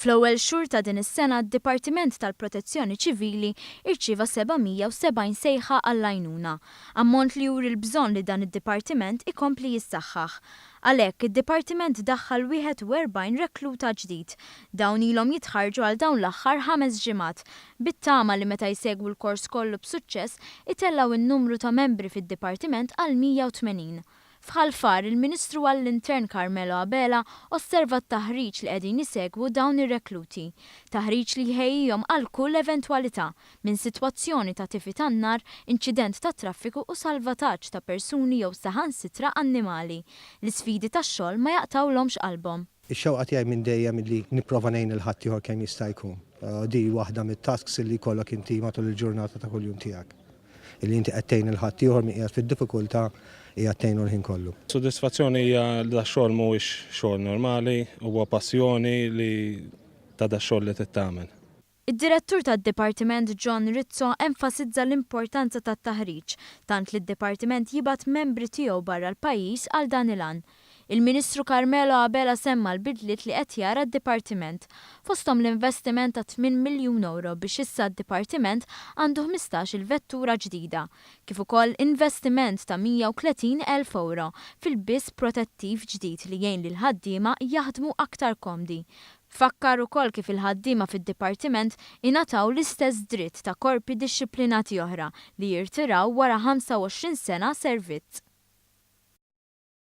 Fl-ewwel xhur ta' din is-sena d-Dipartiment tal-Protezzjoni Ċivili irċieva 770 sejħa għall-għajnuna, ammont li juri l-bżonn li dan id-dipartiment ikompli jissaħħaħ. Għalhekk id-Dipartiment daħħal 41 rekluta ġdid. Dawn ilhom jitħarġu għal dawn l-aħħar 5 ġimgħat, bit-tama li meta jsegwu l-kors kollu b'suċċess itellgħu in-numru ta' membri fid-Dipartiment għal 180. F'ħalfar il-Ministru ghall-Intern osserva t-taħriġ li qegħdin isegwu dawn ir-rekluti. Taħriġ li jħejjihom għal kull eventwalità minn sitwazzjoni ta' tifi tan-nar, inċident ta' traffiku u salvataġġ ta' persuni jew saħansitra annimali. L-isfidi tax-xogħol ma jaqtawlhomx qalbhom. Ix-xewqa tiegħi minn dejjem li nipprova ngħin il-ħadd ieħor kemm jista' jkun. Di waħda mit-tasks li jkollok inti matul il-ġurnata ta' kuljum tiegħek. Illi inti qed tgħin il-ħadd ieħor min qiegħed fid-diffikultà hija tgħinu l-ħin kollu. Sodisfazzjoni hija li x-xogħol mhuwiex xogħol normali, huwa passjoni li ta' xogħol li tittamel. Id-Direttur tad-Dipartiment John Rizzo enfasizza l-importanza tat-taħriġ, tant li d-Dipartiment jibgħat membri tiegħu barra l-pajjiż għal dan il-għan. Il-Ministru semma l-bidliet li qed jara d-Dipartiment. Fosthom l-investiment ta' 8 miljun euro biex issa d-Dipartiment għandu 15 vettura ġdida, kif ukoll investiment ta' 130,000 euro fil-biss protettiv ġdid li jgħin lil ħaddiema jaħdmu aktar komdi. Fakkar ukoll kif il-ħaddiema fid-Dipartiment ingħataw l-istess dritt ta' korpi dixxiplinati oħra li jirtiraw wara 25 sena servizz.